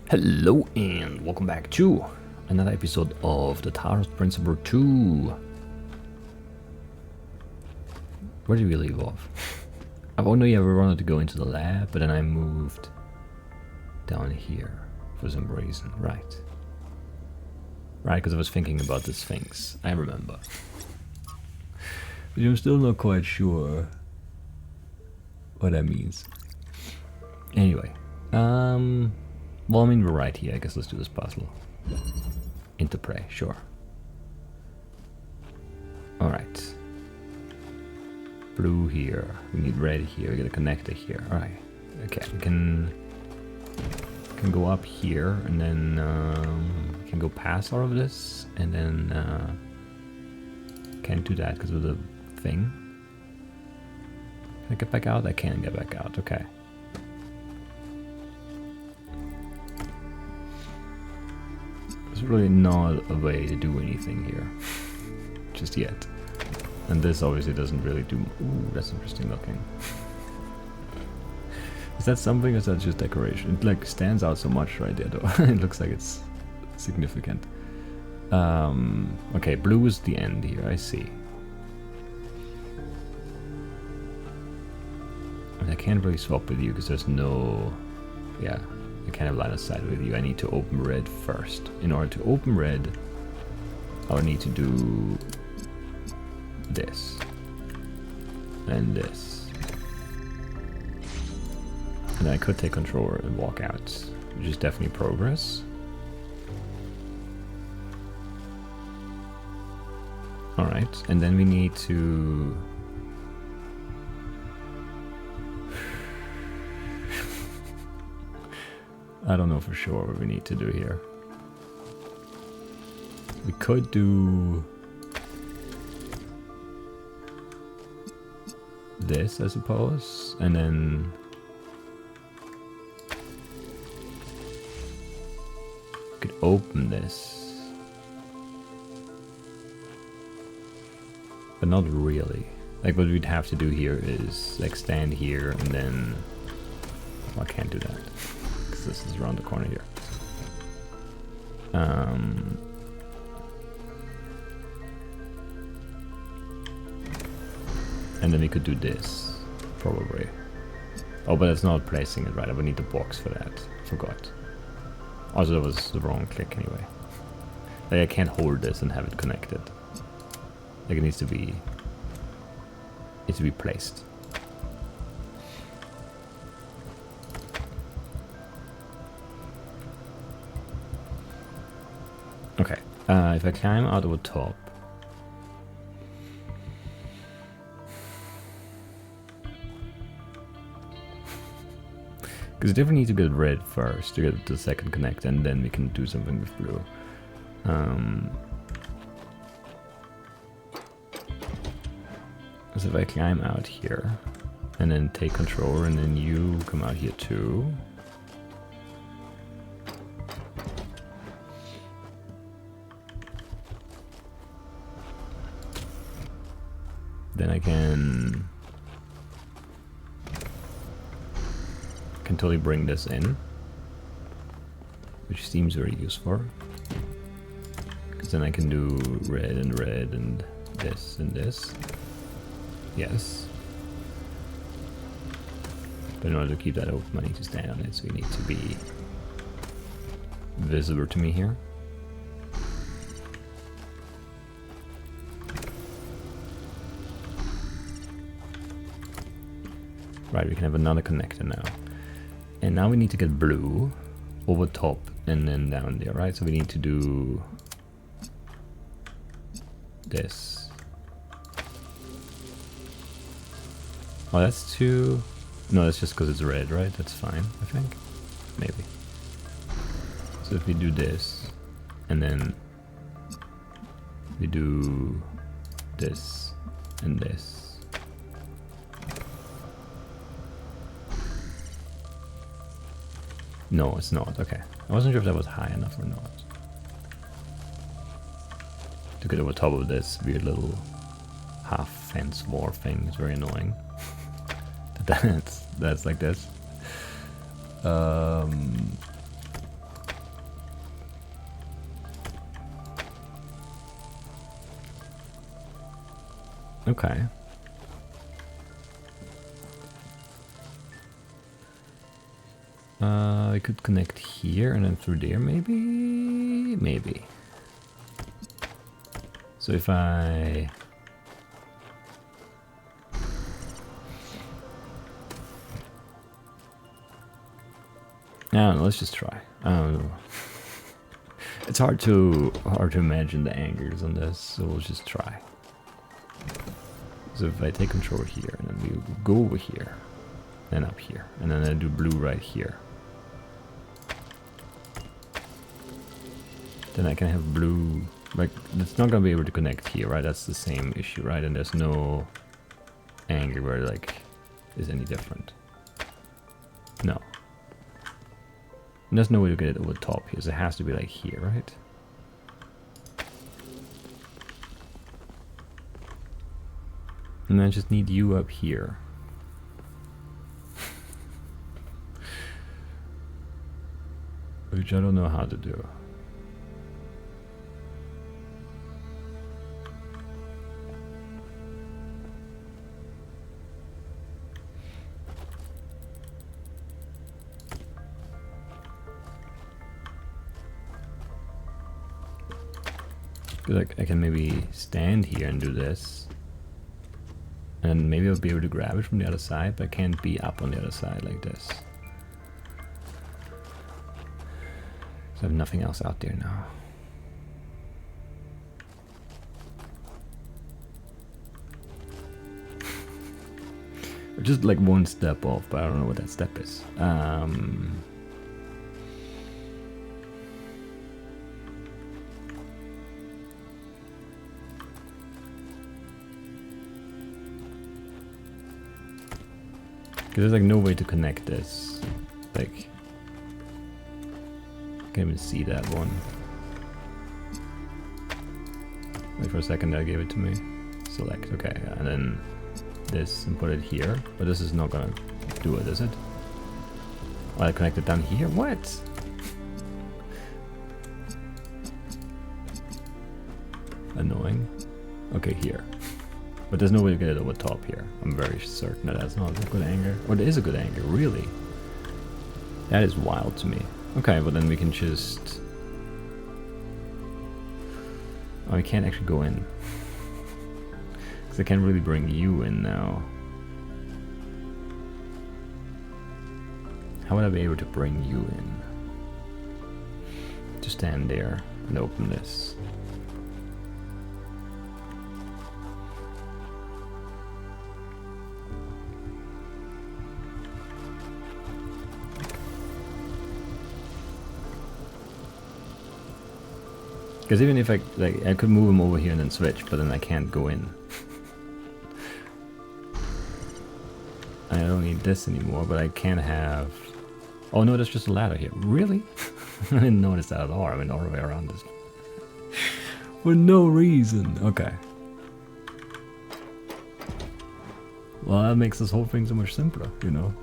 Hello and welcome back to another episode of the Talos Principle 2. Where did we leave off? I've only ever wanted to go into the lab, but then I moved down here for some reason. Right, because I was thinking about the Sphinx. I remember. But I'm still not quite sure what that means. Anyway, well, I mean, we're right here. I guess let's do this puzzle. Interplay, sure. Alright. Blue here. We need red here. We get a connector here. Alright. Okay, we can go up here and then we can go past all of this and then can't do that because of the thing. Can I get back out? I can't get back out. Okay. There's really not a way to do anything here just yet, and this obviously doesn't really do. Ooh, that's interesting looking. Is that something or is that just decoration? It like stands out so much right there though. It looks like it's significant. Okay, blue is the end here, I see. And I can't really swap with you because there's no, yeah, I can't have line of sight with you. I need to open red first. In order to open red, I'll need to do this and this. And then I could take control and walk out, which is definitely progress. Alright, and then we need to... I don't know for sure what we need to do here. We could do this, I suppose, and then we could open this, but not really. Like what we'd have to do here is like stand here and then, well, I can't do that. This is around the corner here. And then we could do this, probably. Oh, but it's not placing it right. I would need the box for that. Forgot. Also, that was the wrong click anyway. Like, I can't hold this and have it connected. Like, it needs to be placed. Okay, if I climb out of the top, because I definitely need to get red first to get the second connect, and then we can do something with blue. So if I climb out here, and then take control, and then you come out here too. Then I can totally bring this in, which seems very useful. Because then I can do red and this and this. Yes. But in order to keep that open, I need to stand on it, so we need to be visible to me here. Right, we can have another connector now. And now we need to get blue over top and then down there, right? So we need to do this. Oh, that's too... No, that's just because it's red, right? That's fine, I think. Maybe. So if we do this, and then we do this and this. No, it's not. Okay. I wasn't sure if that was high enough or not. To get over top of this weird little half fence wall thing is very annoying. that's like this. Okay. I could connect here and then through there, maybe? Maybe. So if I... I don't know, let's just try. I don't know. It's hard to imagine the angles on this, so we'll just try. So if I take control here, and then we go over here, and up here, and then I do blue right here. Then I can have blue, like, it's not gonna be able to connect here, right? That's the same issue, right? And there's no angle where, like, is any different. No. And there's no way to get it over top here, so it has to be like here, right? And I just need you up here. Which I don't know how to do. Like I can maybe stand here and do this, and maybe I'll be able to grab it from the other side, but I can't be up on the other side like this. So I have nothing else out there now. Just like one step off, but I don't know what that step is. There's like no way to connect this. Like, I can't even see that one. Wait for a second, that gave it to me. Select, okay, and then this and put it here. But this is not gonna do it, is it? Oh, I connect it down here? What? Annoying. Okay, here. But there's no way to get it over top here. I'm very certain that that's not a good angle. Or it is a good angle, really. That is wild to me. Okay, but then we can just... Oh, I can't actually go in. Because I can't really bring you in now. How would I be able to bring you in? Just stand there and open this. Because even if I could move him over here and then switch, but then I can't go in. I don't need this anymore, but I can have... Oh no, there's just a ladder here. Really? I didn't notice that at all. I went all the way around this. For no reason. Okay. Well, that makes this whole thing so much simpler, you know?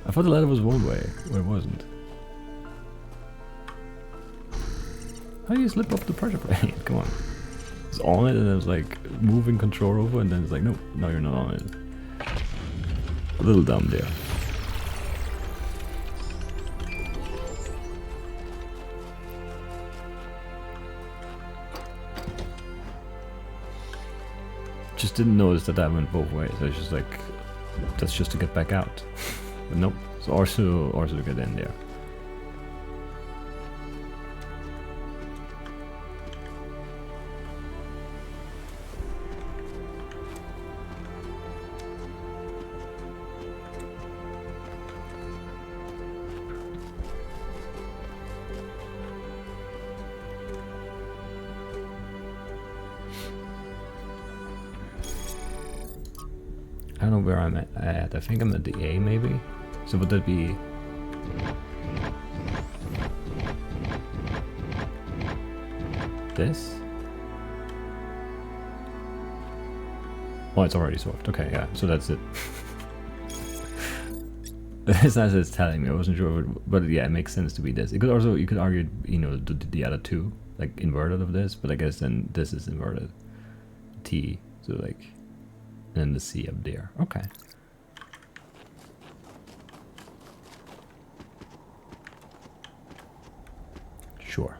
I thought the ladder was one way, but it wasn't. How do you slip off the pressure plate? Come on. It's on it and it was like moving control over and then it's like, nope, no you're not on it. A little dumb there. Just didn't notice that that went both ways. I was just like, that's just to get back out. But nope, it's also to get in there. I don't know where I'm at. I think I'm at the A maybe. So would that be... this? Oh, it's already solved. Okay, yeah, so that's it. It's not as it's telling me. I wasn't sure, but yeah, it makes sense to be this. It could also, you could argue, you know, the other two, like inverted of this, but I guess then this is inverted. T, so like, and then the C up there. Okay. Sure.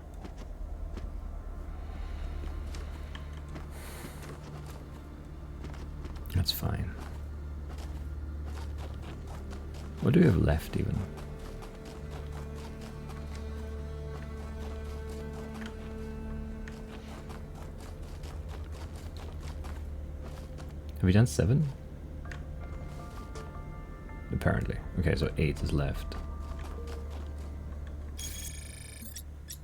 That's fine. What do we have left even? Have we done 7? Apparently. Okay, so 8 is left.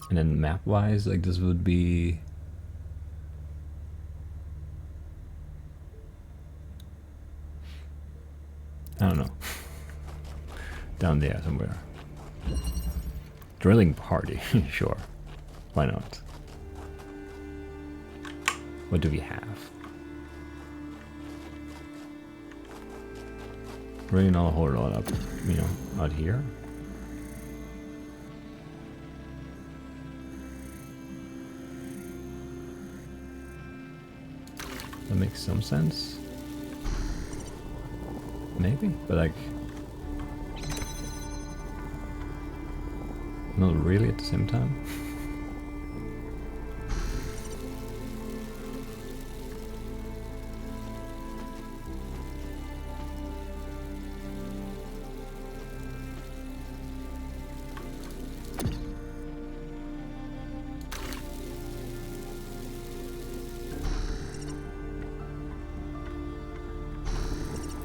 And then map-wise, like this would be... I don't know. Down there somewhere. Drilling party, sure. Why not? What do we have? Really not a whole lot up, you know, out here. That makes some sense. Maybe, but like... not really at the same time.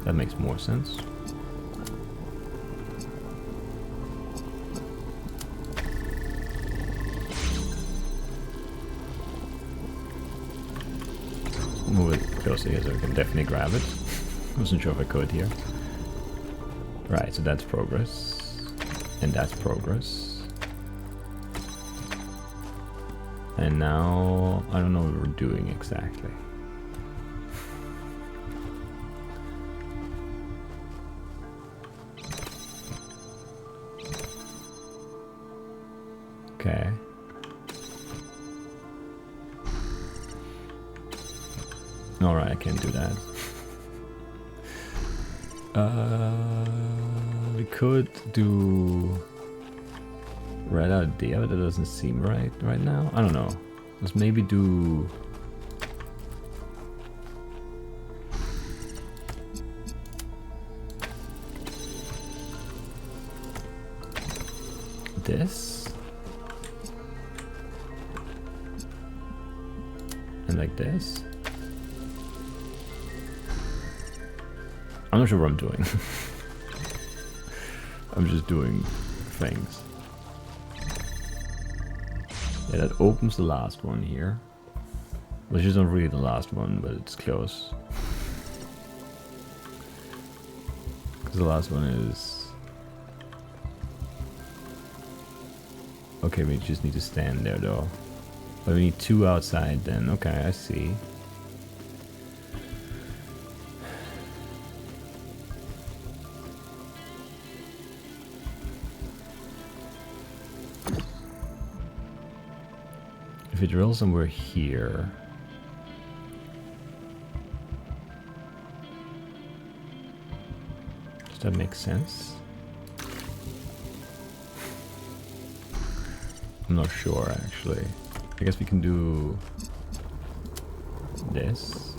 That makes more sense. Move it closer here so I can definitely grab it. Wasn't sure if I could here. Right, so that's progress. And that's progress. And now, I don't know what we're doing exactly. Okay. Alright, I can't do that. We could do red idea, but that doesn't seem right now. I don't know. Let's maybe do this. And like this. I'm not sure what I'm doing. I'm just doing things. Yeah, that opens the last one here. Which isn't really the last one, but it's close. Because the last one is... okay, we just need to stand there though. But we need 2 outside then. Okay, I see. If we drill somewhere here... does that make sense? I'm not sure actually. I guess we can do this.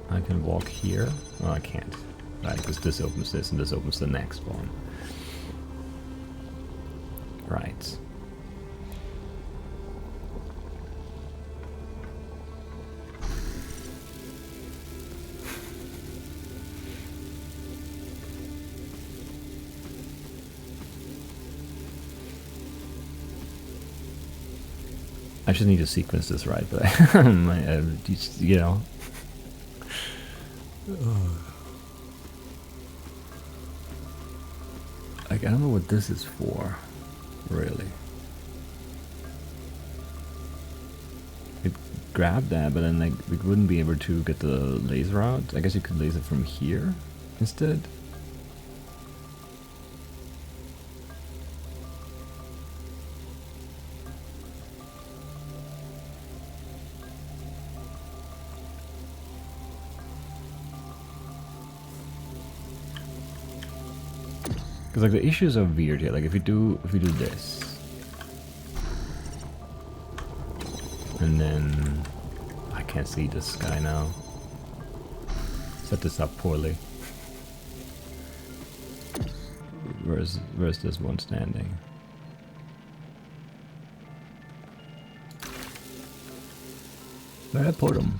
I can walk here. Well, I can't. Right, because this opens this and this opens the next one. Right. I just need to sequence this right, but you know. Like, I don't know what this is for, really. We'd grab that, but then like we wouldn't be able to get the laser out. I guess you could laser from here instead. Because like the issues are weird here. Like if we do this, and then I can't see this guy now. Set this up poorly. Where's this one standing? Where'd I put him?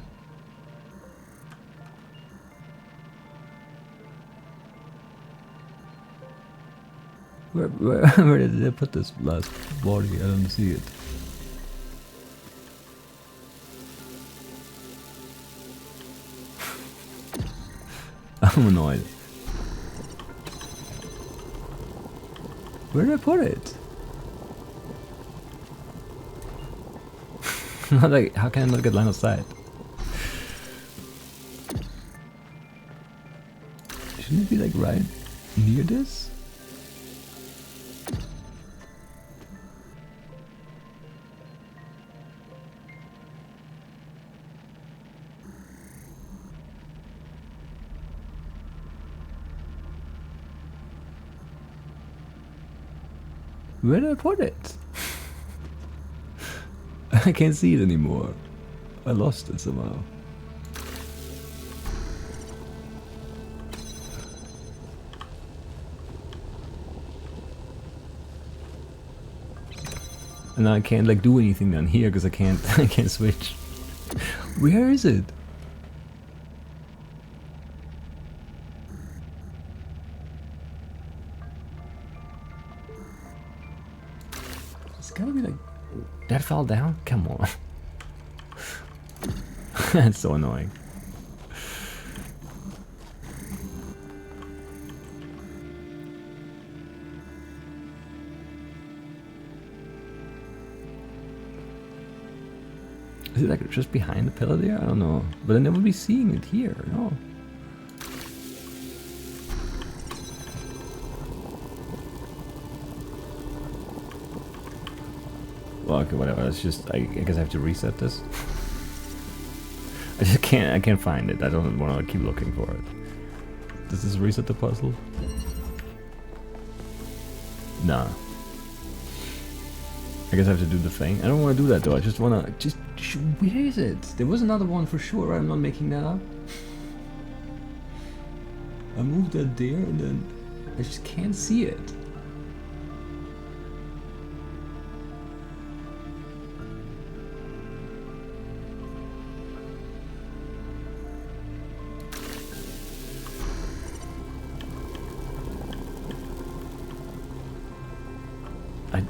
Where did they put this last body? I don't see it. I'm annoyed. Where did I put it? Like, how can I not get line of sight? Shouldn't it be like right near this? Where did I put it? I can't see it anymore. I lost it somehow. And now I can't like do anything down here because I can't switch. Where is it? It's gotta be like that fell down? Come on. That's so annoying. Is it like just behind the pillar there? I don't know. But I never be seeing it here, no. Well, okay, whatever. It's just I guess I have to reset this. I just can't. I can't find it. I don't want to keep looking for it. Does this reset the puzzle? Nah. I guess I have to do the thing. I don't want to do that though. I just want to where is it? There was another one for sure. Right? I'm not making that up. I moved that there and then I just can't see it.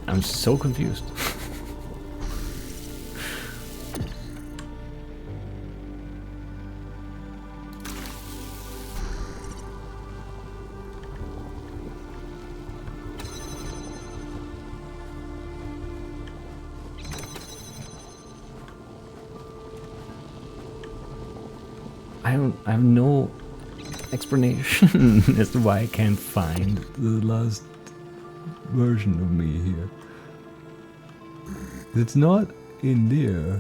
I'm so confused. I have no explanation as to why I can't find the last version of me here. It's not in there.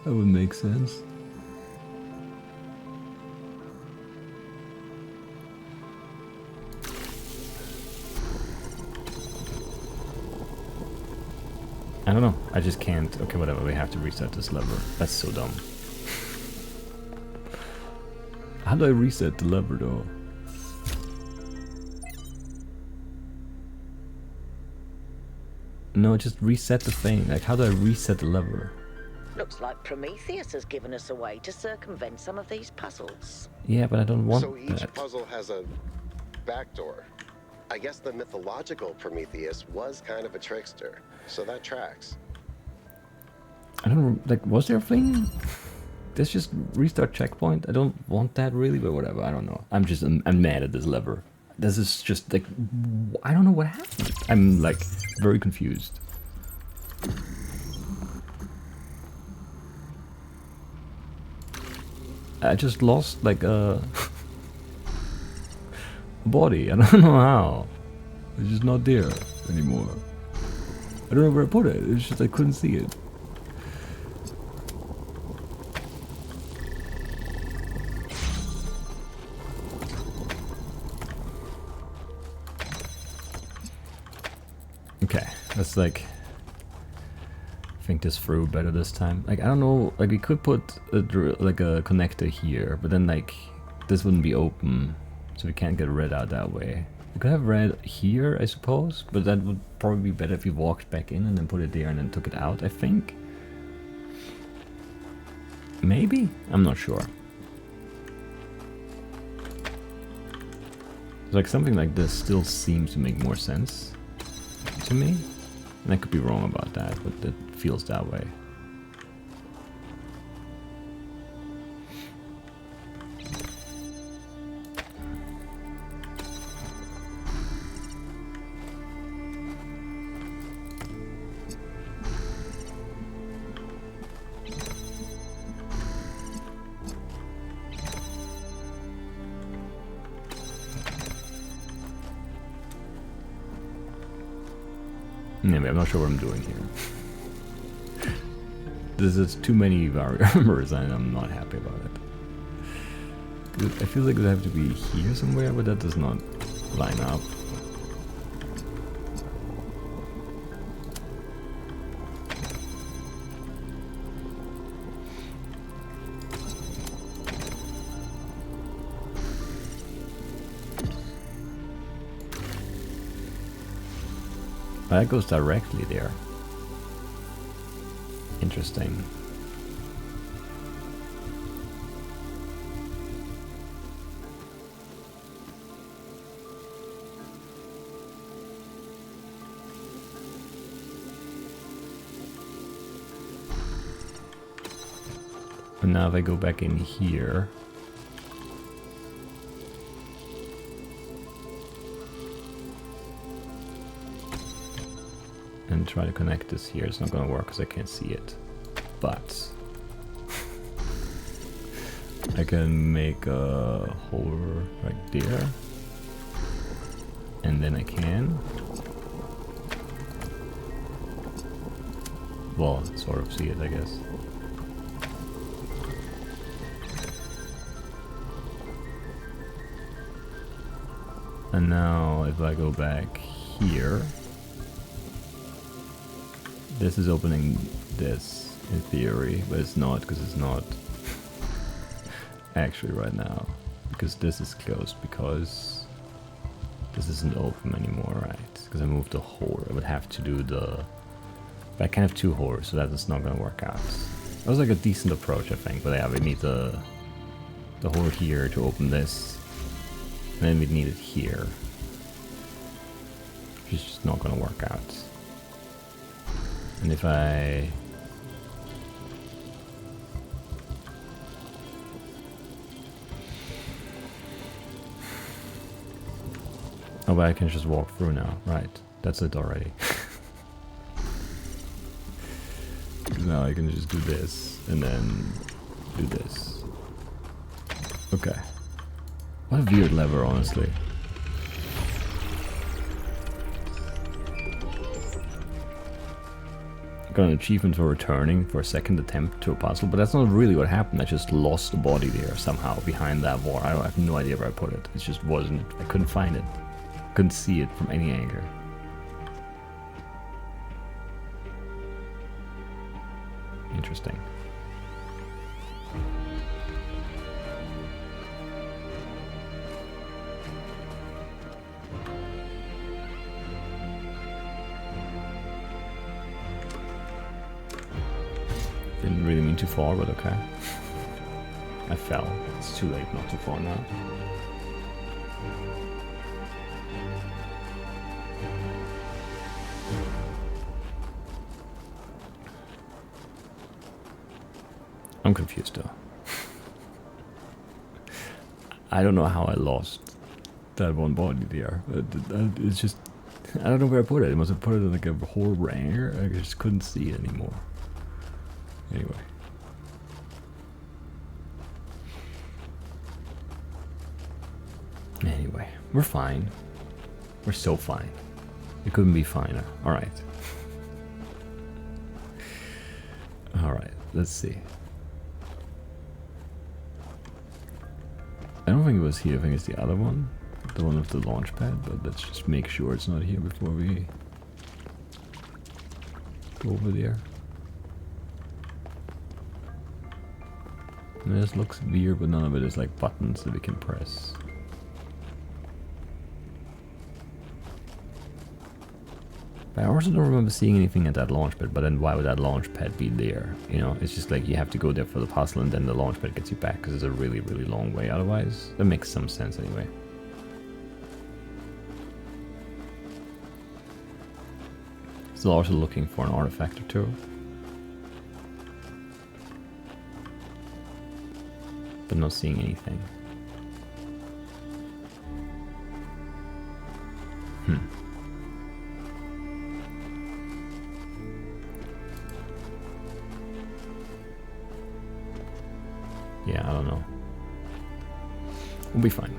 That would make sense. I don't know. I just can't. Okay, whatever. We have to reset this lever. That's so dumb. How do I reset the lever though? No, just reset the thing. Like, how do I reset the lever? Looks like Prometheus has given us a way to circumvent some of these puzzles. Yeah, but I don't want So each that. puzzle has a backdoor. I guess the mythological Prometheus was kind of a trickster, so that tracks. I don't like. Was there a thing? Let's just restart checkpoint. I don't want that really, but whatever. I don't know. I'm mad at this lever. This is just like, I don't know what happened. I'm like very confused. I just lost like a body. I don't know how. It's just not there anymore. I don't know where I put it. It's just I couldn't see it. Let's like think this through better this time. Like I don't know, like we could put like a connector here, but then like this wouldn't be open, so we can't get red out that way. We could have red here, I suppose, but that would probably be better if we walked back in and then put it there and then took it out, I think. Maybe? I'm not sure. Like something like this still seems to make more sense to me. And I could be wrong about that, but it feels that way. Anyway, I'm not sure what I'm doing here. This is too many variables and I'm not happy about it. I feel like it would have to be here somewhere, but that does not line up. That goes directly there. Interesting. And now if I go back in here, and try to connect this here, it's not gonna work because I can't see it. But I can make a hole right there, and then I can, well, sort of see it, I guess. And now if I go back here, this is opening this in theory, but it's not, because it's not actually right now, because this is closed, because this isn't open anymore, right? Because I moved the hole. I would have to do the, but I can have two holes, so that is not going to work out. That was like a decent approach, I think, but yeah, we need the hole here to open this, and then we need it here, which is just not going to work out. And if I oh, but I can just walk through now, right? That's it already. Now I can just do this and then do this. Okay. What a weird lever, honestly. Got an achievement for returning for a second attempt to a puzzle, but that's not really what happened. I just lost the body there somehow behind that wall. I have no idea where I put it. It just wasn't, I couldn't find it. Couldn't see it from any angle. Interesting. Didn't really mean to fall, but okay. I fell. It's too late not to fall now. I'm confused though. I don't know how I lost that one body there. It's just, I don't know where I put it. I must have put it in like a whole range. I just couldn't see it anymore. Anyway. Anyway, we're fine. We're so fine. We couldn't be finer. Alright. Alright, let's see. I don't think it was here, I think it's the other one. The one with the launch pad, but let's just make sure it's not here before we over there. And this looks weird, but none of it is like buttons that we can press. But I also don't remember seeing anything at that launch pad, but then why would that launch pad be there? You know, it's just like you have to go there for the puzzle and then the launch pad gets you back because it's a really, really long way otherwise. That makes some sense anyway. Still also looking for an artifact or two. But not seeing anything. Yeah, I don't know. We'll be fine.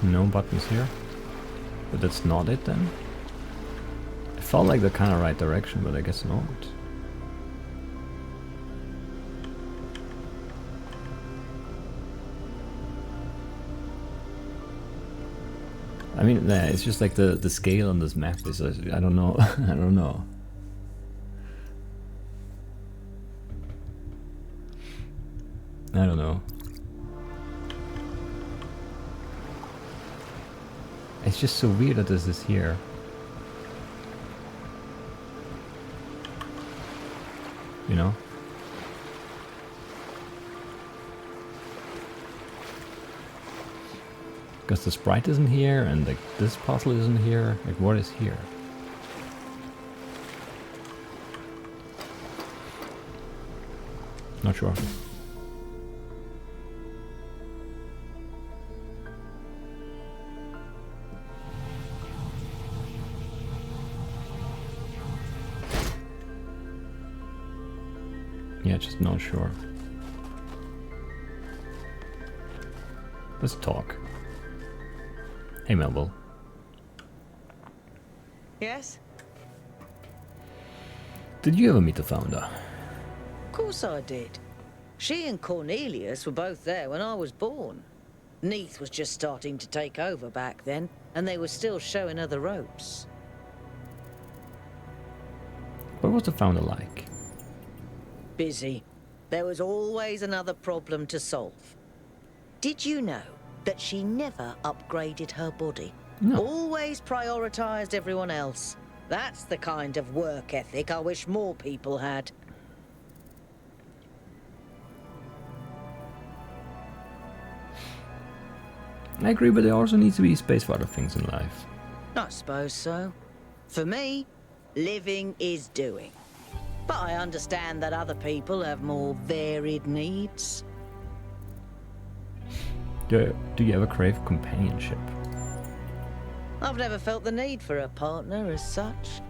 No buttons here. But that's not it then? It felt like the kind of right direction, but I guess not. I mean, yeah, it's just like the scale on this map is, I don't know, I don't know. I don't know. It's just so weird that this is here. You know? Because the sprite isn't here, and like this puzzle isn't here. Like, what is here? Not sure. Yeah, just not sure. Let's talk. Hey, Melville. Yes? Did you ever meet the founder? Of course I did. She and Cornelius were both there when I was born. Neath was just starting to take over back then, and they were still showing her the ropes. What was the founder like? Busy. There was always another problem to solve. Did you know that she never upgraded her body? No. Always prioritized everyone else. That's the kind of work ethic I wish more people had. I agree, but there also needs to be space for other things in life. I suppose so. For me, living is doing. But I understand that other people have more varied needs. Do you ever crave companionship? I've never felt the need for a partner as such.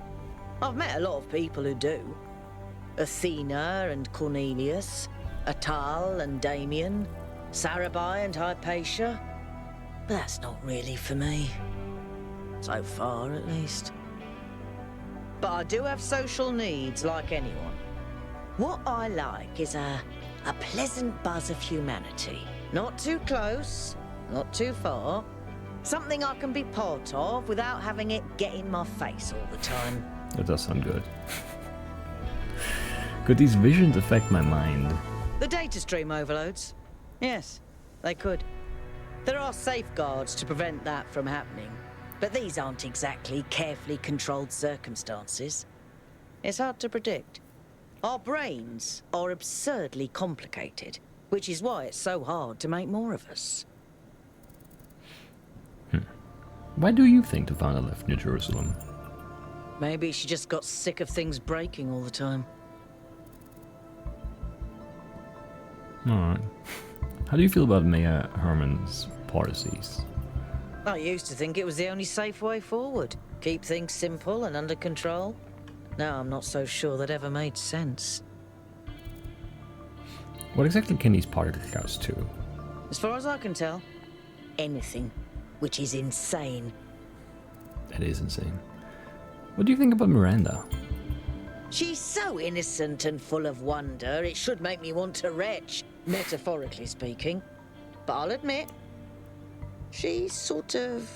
I've met a lot of people who do. Athena and Cornelius, Atal and Damien, Sarabai and Hypatia. But that's not really for me. So far, at least. But I do have social needs like anyone. What I like is a pleasant buzz of humanity. Not too close, not too far. Something I can be part of without having it get in my face all the time. That does sound good. Could these visions affect my mind? The data stream overloads? Yes, they could. There are safeguards to prevent that from happening. But these aren't exactly carefully controlled circumstances. It's hard to predict. Our brains are absurdly complicated, which is why it's so hard to make more of us. Why do you think the founder left New Jerusalem? Maybe she just got sick of things breaking all the time. Alright. How do you feel about Maya Herman's policies? I used to think it was the only safe way forward. Keep things simple and under control. Now I'm not so sure that ever made sense. What exactly can these particles to? As far as I can tell, anything. Which is insane. That is insane. What do you think about Miranda? She's so innocent and full of wonder, it should make me want to retch, metaphorically speaking. But I'll admit, she's sort of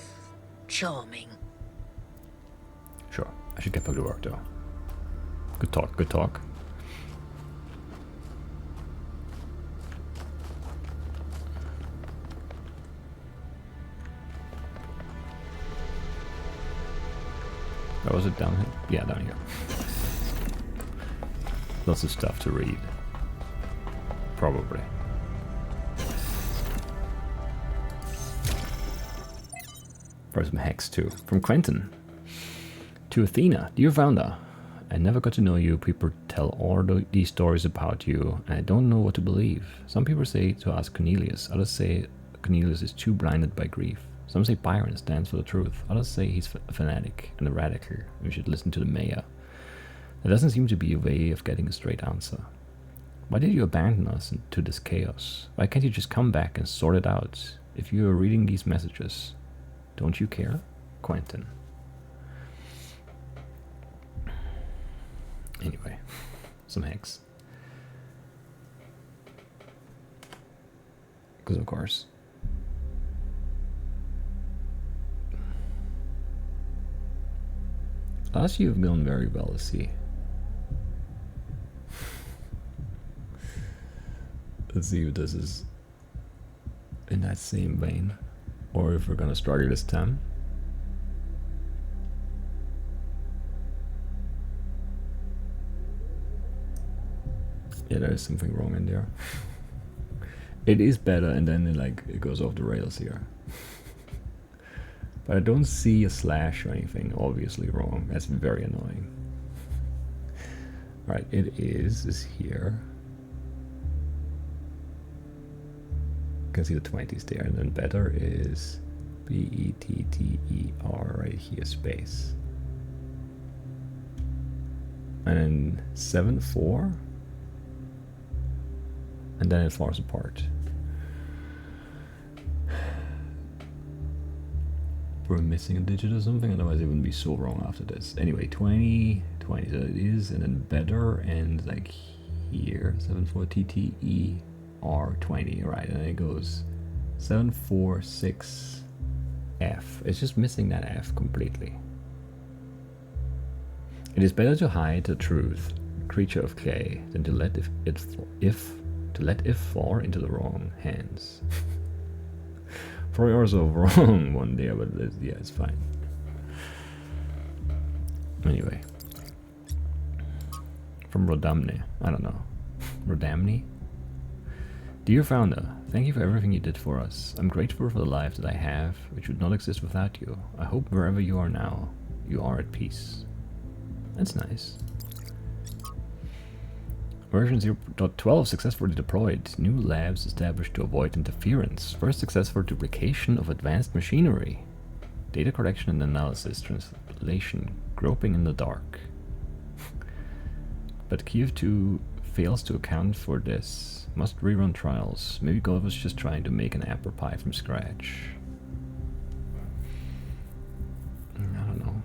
charming. Sure, I should get back to work though. Good talk, good talk. Or was it down here? Yeah, down here. Lots of stuff to read. Probably. For some hex too. From Quentin. To Athena, dear founder. I never got to know you. People tell all these stories about you, and I don't know what to believe. Some people say to ask Cornelius. Others say Cornelius is too blinded by grief. Some say Byron stands for the truth. Others say he's a fanatic and a radical. We should listen to the mayor. There doesn't seem to be a way of getting a straight answer. Why did you abandon us to this chaos? Why can't you just come back and sort it out? If you are reading these messages, don't you care? Quentin. Anyway, some hex. Because of course. Last you have gone very well to see. Let's see if this is in that same vein, or if we're gonna struggle this time. Yeah, there is something wrong in there. It is better, and then it goes off the rails here. But I don't see a slash or anything obviously wrong. That's very annoying. Right, it is here. You can see the 20s there, and then better is B-E-T-T-E-R right here, space. And then 7-4. And then it falls apart. We're missing a digit or something, otherwise it wouldn't be so wrong after this. Anyway, 20, so it is, and then better, and like here, 74TTER 20, right, and then it goes 746F. It's just missing that F completely. It is better to hide the truth, creature of clay, than to let it fall into the wrong hands. Probably also wrong one there, but yeah, it's fine. Anyway. From Rodamne. I don't know. Rodamne? Dear founder, thank you for everything you did for us. I'm grateful for the life that I have, which would not exist without you. I hope wherever you are now, you are at peace. That's nice. Version 0.12 successfully deployed. New labs established to avoid interference. First successful duplication of advanced machinery. Data collection and analysis. Translation. Groping in the dark. But Kiev 2 fails to account for this. Must rerun trials. Maybe God was just trying to make an apple pie from scratch. I don't know.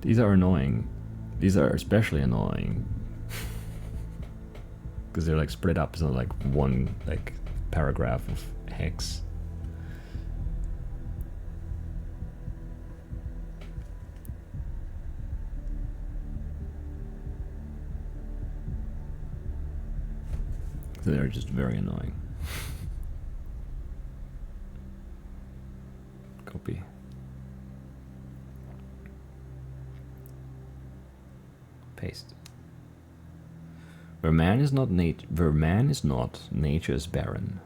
These are annoying. These are especially annoying because they're like spread up in like one like paragraph of hex. So they're just very annoying. Copy. Paste. Where man is not nature is barren.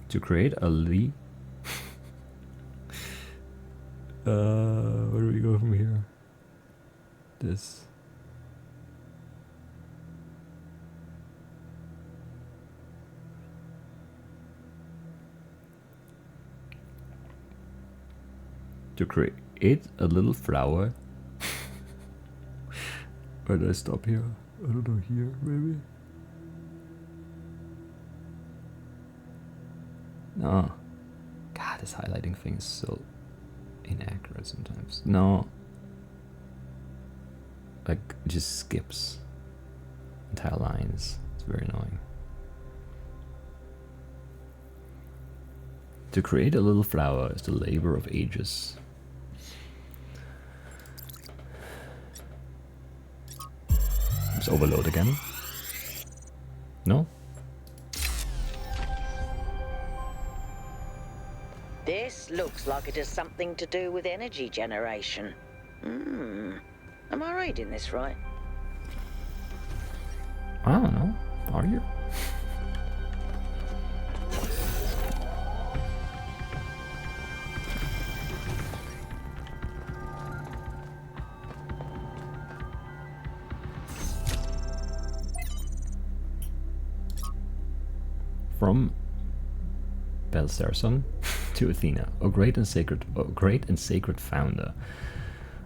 To create a where do we go from here? This. To create a little flower. Where do I stop here? I don't know, here, maybe? No. God, this highlighting thing is so inaccurate sometimes. No. Like, it just skips entire lines. It's very annoying. To create a little flower is the labor of ages. Let's overload again. No? This looks like it has something to do with energy generation. Am I reading this right? I don't know. Are you? From Belserson to Athena, O great and sacred founder.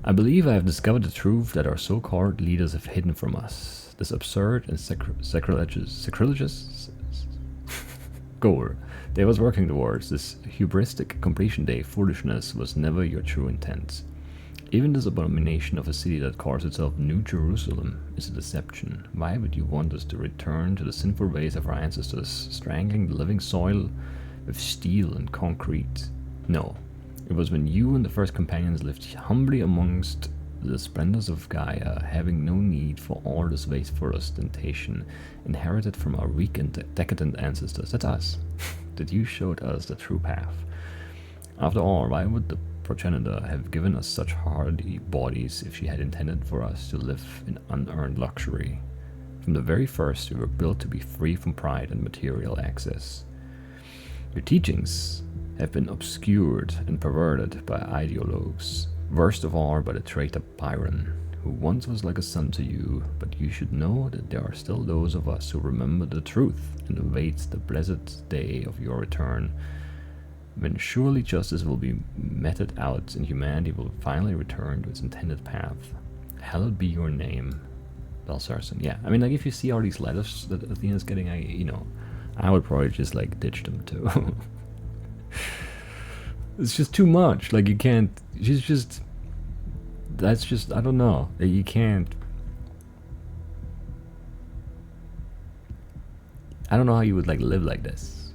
I believe I have discovered the truth that our so-called leaders have hidden from us. This absurd and sacrilegious goal they was working towards, this hubristic completion day foolishness, was never your true intent. Even this abomination of a city that calls itself New Jerusalem is a deception. Why would you want us to return to the sinful ways of our ancestors, strangling the living soil with steel and concrete? No. It was when you and the first companions lived humbly amongst the splendors of Gaia, having no need for all this wasteful ostentation inherited from our weak and decadent ancestors. That's us. That you showed us the true path. After all, why would the progenitor have given us such hardy bodies if she had intended for us to live in unearned luxury? From the very first, we were built to be free from pride and material access. Your teachings have been obscured and perverted by ideologues, worst of all by the traitor Byron, who once was like a son to you, but you should know that there are still those of us who remember the truth and await the blessed day of your return, when surely justice will be meted out and humanity will finally return to its intended path. Hallowed be your name, Belsarson. Yeah, I mean, like, if you see all these letters that Athena's getting, I would probably just, like, ditch them too. It's just too much. Like, you can't, that's just, I don't know. You can't, I don't know how you would, like, live like this,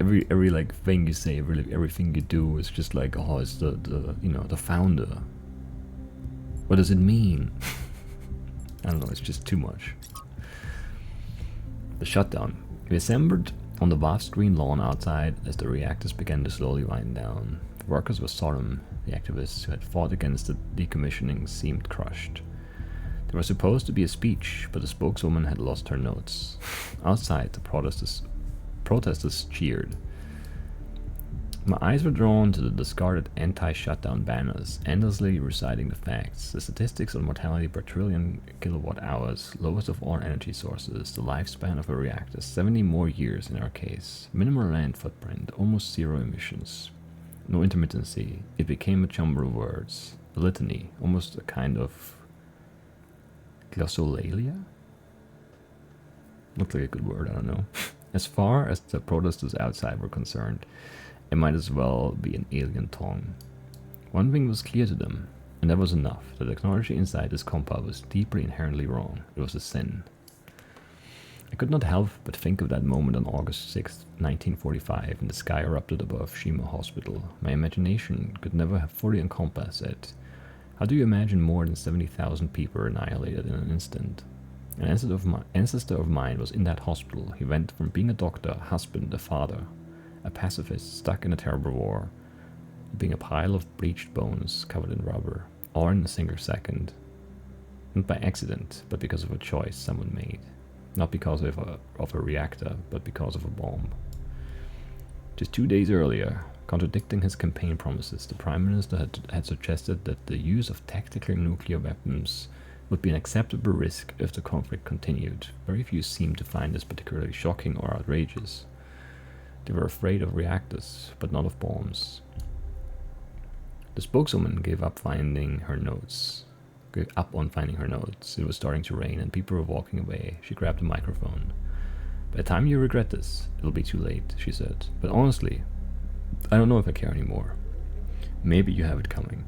every like thing you say, everything you do is just like, oh, it's the founder. What does it mean? I don't know, it's just too much. The shutdown. We assembled on the vast green lawn outside as the reactors began to slowly wind down. The workers were solemn. The activists who had fought against the decommissioning seemed crushed. There was supposed to be a speech, but the spokeswoman had lost her notes. Outside, the protesters cheered. My eyes were drawn to the discarded anti-shutdown banners, endlessly reciting the facts, the statistics on mortality per trillion kilowatt hours, lowest of all energy sources, the lifespan of a reactor, 70 more years in our case, minimal land footprint, almost zero emissions, no intermittency. It became a jumble of words, a litany, almost a kind of glossolalia? Looked like a good word, I don't know. As far as the protesters outside were concerned, it might as well be an alien tongue. One thing was clear to them, and that was enough. The technology inside this compound was deeply inherently wrong. It was a sin. I could not help but think of that moment on August 6, 1945, when the sky erupted above Shima Hospital. My imagination could never have fully encompassed it. How do you imagine more than 70,000 people annihilated in an instant? An ancestor of mine was in that hospital. He went from being a doctor, a husband, a father, a pacifist stuck in a terrible war, being a pile of bleached bones covered in rubber, all in a single second. Not by accident, but because of a choice someone made. Not because of a reactor, but because of a bomb. Just 2 days earlier, contradicting his campaign promises, the Prime Minister had suggested that the use of tactical nuclear weapons would be an acceptable risk if the conflict continued. Very few seemed to find this particularly shocking or outrageous. They were afraid of reactors, but not of bombs. The spokeswoman gave up finding her notes. up on finding her notes. It was starting to rain and people were walking away. She grabbed the microphone. By the time you regret this, it'll be too late, she said. But honestly, I don't know if I care anymore. Maybe you have it coming.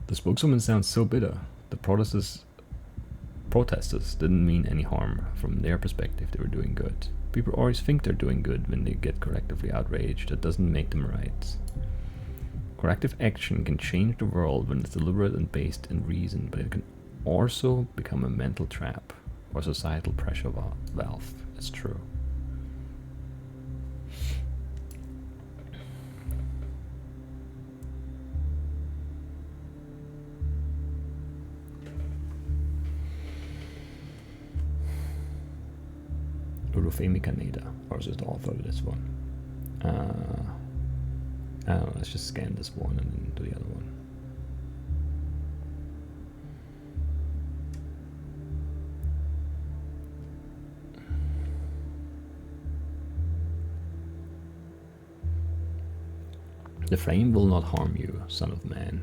The spokeswoman sounds so bitter. The protesters didn't mean any harm. From their perspective, they were doing good. People always think they're doing good when they get collectively outraged. That doesn't make them right. Corrective action can change the world when it's deliberate and based in reason, but it can also become a mental trap or societal pressure valve. It's true. Urufemi Kaneda, or is it the author of this one? I don't know, let's just scan this one and then do the other one. The flame will not harm you, son of man.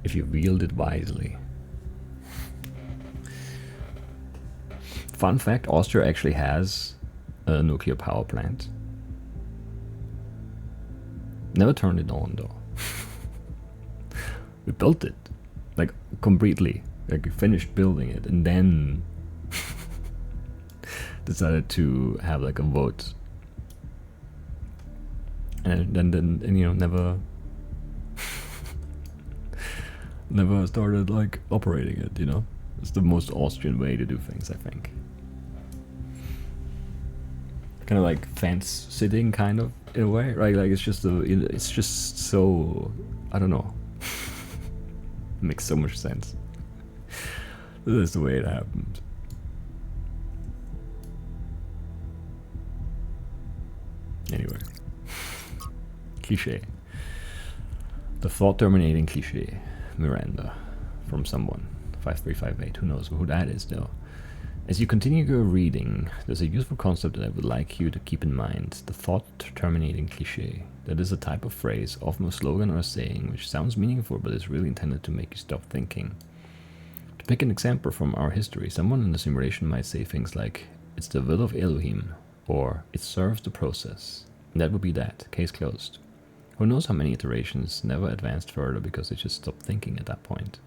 If you wield it wisely. Fun fact, Austria actually has a nuclear power plant. Never turned it on though. We built it, like completely, like we finished building it and then decided to have like a vote. And then you know, never started like operating it, you know? It's the most Austrian way to do things, I think. Kind of like fence sitting, kind of, in a way, right? Like it's just so, I don't know. It makes so much sense. This is the way it happened. Anyway. Cliche. The thought-terminating cliche. Miranda, from someone, 5358, who knows who that is though. As you continue your reading, there's a useful concept that I would like you to keep in mind, the thought-terminating cliché. That is a type of phrase, often a slogan or a saying, which sounds meaningful but is really intended to make you stop thinking. To pick an example from our history, someone in the simulation might say things like, it's the will of Elohim, or it serves the process. And that would be that, case closed. Who knows how many iterations never advanced further because they just stopped thinking at that point.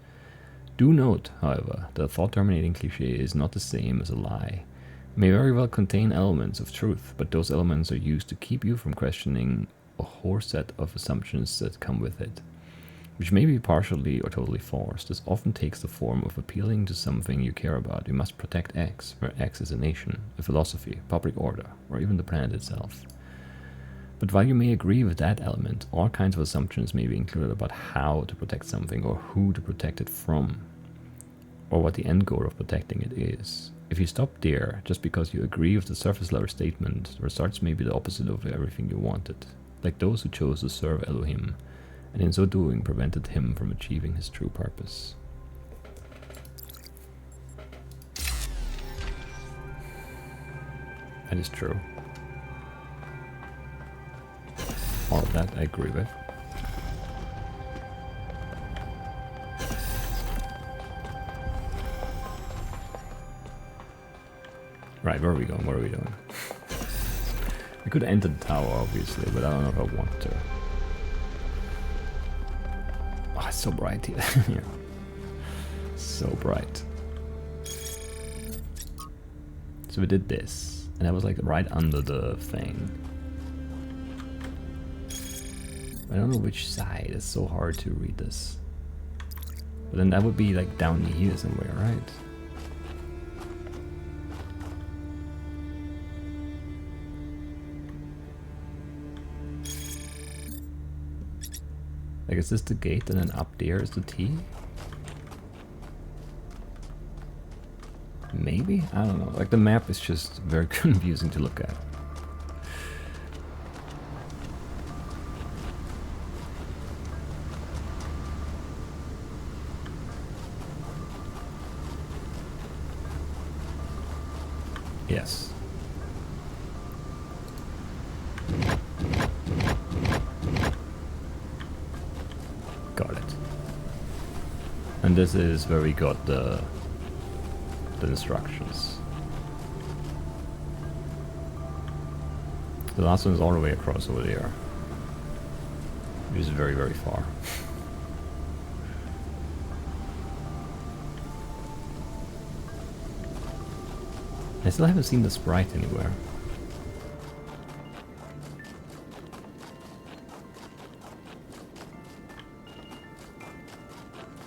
Do note, however, that a thought-terminating cliché is not the same as a lie. It may very well contain elements of truth, but those elements are used to keep you from questioning a whole set of assumptions that come with it, which may be partially or totally false. This often takes the form of appealing to something you care about. You must protect X, where X is a nation, a philosophy, public order, or even the planet itself. But while you may agree with that element, all kinds of assumptions may be included about how to protect something or who to protect it from, or what the end goal of protecting it is. If you stop there, just because you agree with the surface level statement, the results may be the opposite of everything you wanted, like those who chose to serve Elohim, and in so doing prevented him from achieving his true purpose. That is true. All of that I agree with. Right, where are we going? What are we doing? We could enter the tower, obviously, but I don't know if I want to. Oh, it's so bright here. Yeah. So bright. So we did this, and I was like right under the thing. I don't know which side. It's so hard to read this. But then that would be like down here somewhere, right? Like, is this the gate and then up there is the T? Maybe? I don't know. Like, the map is just very confusing to look at. Yes. Got it. And this is where we got the instructions. The last one is all the way across over there. Which is very, very far. I still haven't seen the sprite anywhere.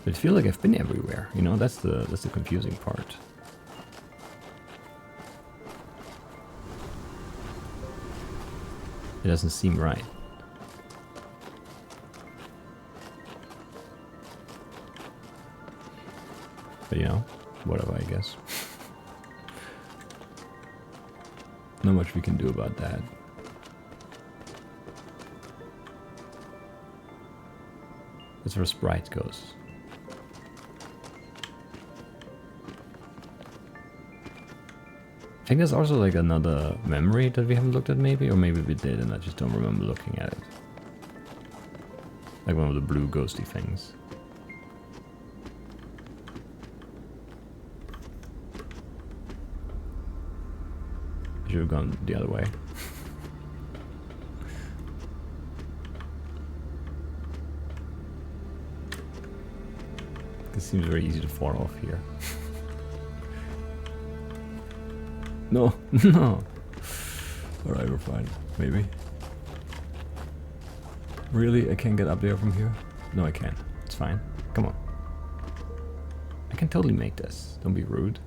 But I feel like I've been everywhere, you know, that's the confusing part. It doesn't seem right. But you know, whatever, I guess. Not much we can do about that. That's where Sprite goes. I think there's also like another memory that we haven't looked at maybe, or maybe we did and I just don't remember looking at it. Like one of the blue ghosty things. I should have gone the other way. This seems very easy to fall off here. No, no. Alright, we're fine. Maybe. Really? I can't get up there from here? No, I can. It's fine. Come on. I can totally make this. Don't be rude.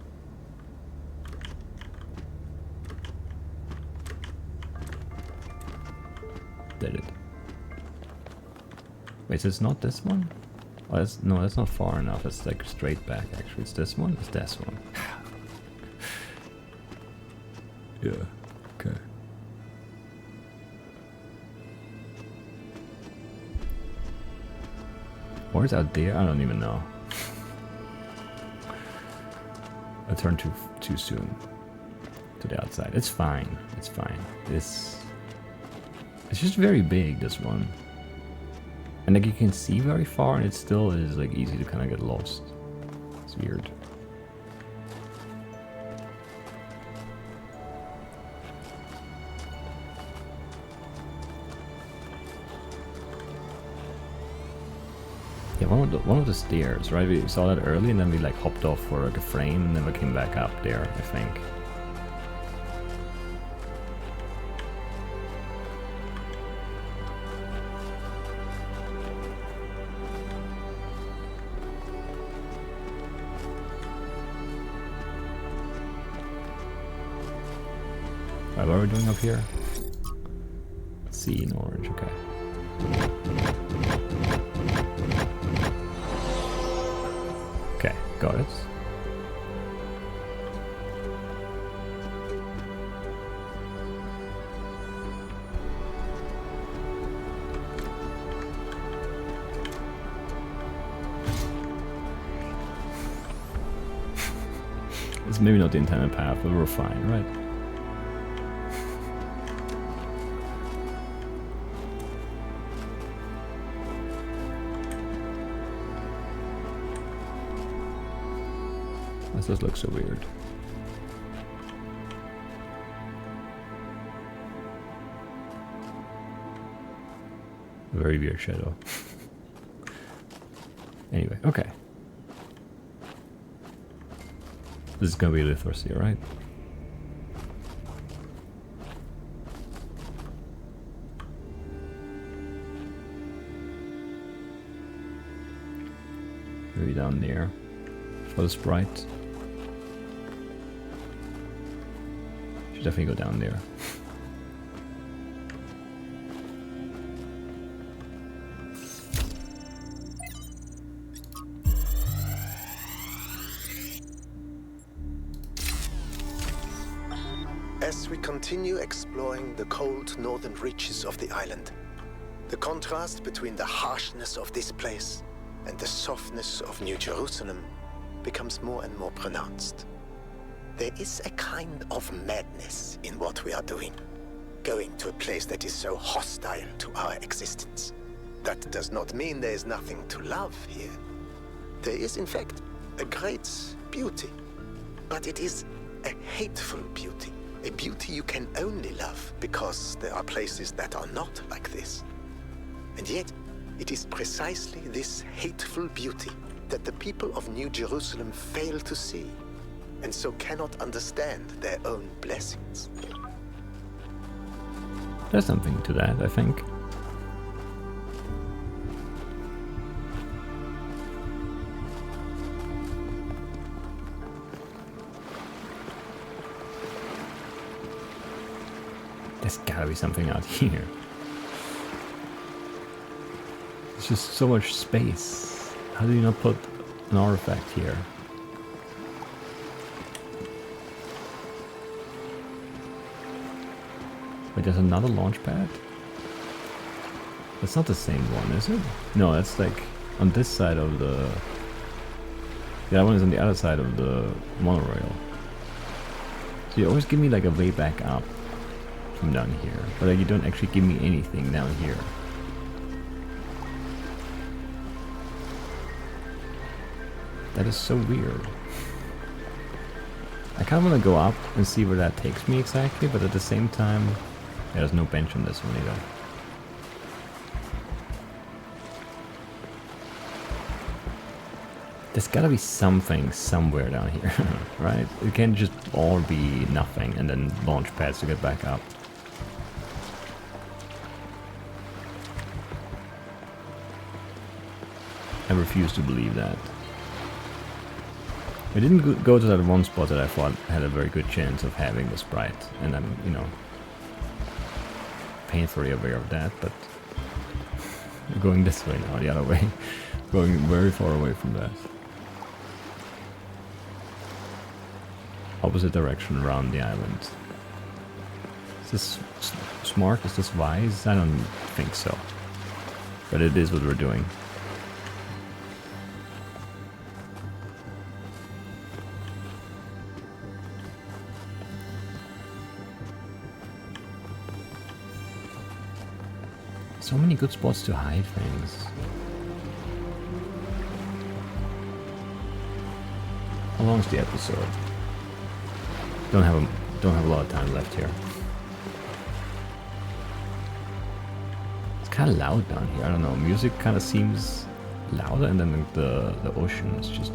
Did it. Wait, so it's not this one? Oh, that's, no, that's not far enough. It's like straight back, actually. It's this one? It's this one. Yeah, okay. Or is out there? I don't even know. I turned too soon to the outside. It's fine. It's fine. It's just very big, this one. And like you can see very far and it still is like easy to kind of get lost. It's weird. Yeah, one of the stairs, right? We saw that early and then we like hopped off for like a frame and never came back up there, I think. Alright, what are we doing up here? C in orange, okay. Okay, got it. It's maybe not the intended path, but we're fine, right? This does look so weird. Very weird shadow. Anyway, okay. This is gonna be Lithos here, right? Maybe down there for the sprite. Should definitely go down there. as we continue exploring the cold northern reaches of the island, the contrast between the harshness of this place and the softness of New Jerusalem becomes more and more pronounced. There is a kind of madness in what we are doing, going to a place that is so hostile to our existence. That does not mean there is nothing to love here. There is, in fact, a great beauty, but it is a hateful beauty. A beauty you can only love because there are places that are not like this. And yet, it is precisely this hateful beauty that the people of New Jerusalem fail to see, and so cannot understand their own blessings. There's something to that, I think. There's gotta be something out here. There's just so much space. How do you not put an artifact here? Wait, there's another launch pad? That's not the same one, is it? No, that's like on this side of the... The other one is on the other side of the monorail. So you always give me like a way back up from down here. But like you don't actually give me anything down here. That is so weird. I kind of want to go up and see where that takes me exactly, but at the same time, there's no bench on this one either. There's gotta be something somewhere down here, right? It can't just all be nothing and then launch pads to get back up. I refuse to believe that. I didn't go to that one spot that I thought had a very good chance of having the sprite, and I'm, you know, painfully aware of that, but we're going this way now, the other way. Going very far away from that. Opposite direction around the island. Is this smart? Is this wise? I don't think so. But it is what we're doing. So many good spots to hide things. How long is the episode? Don't have a lot of time left here. It's kind of loud down here. I don't know. Music kind of seems louder, and then the ocean is just,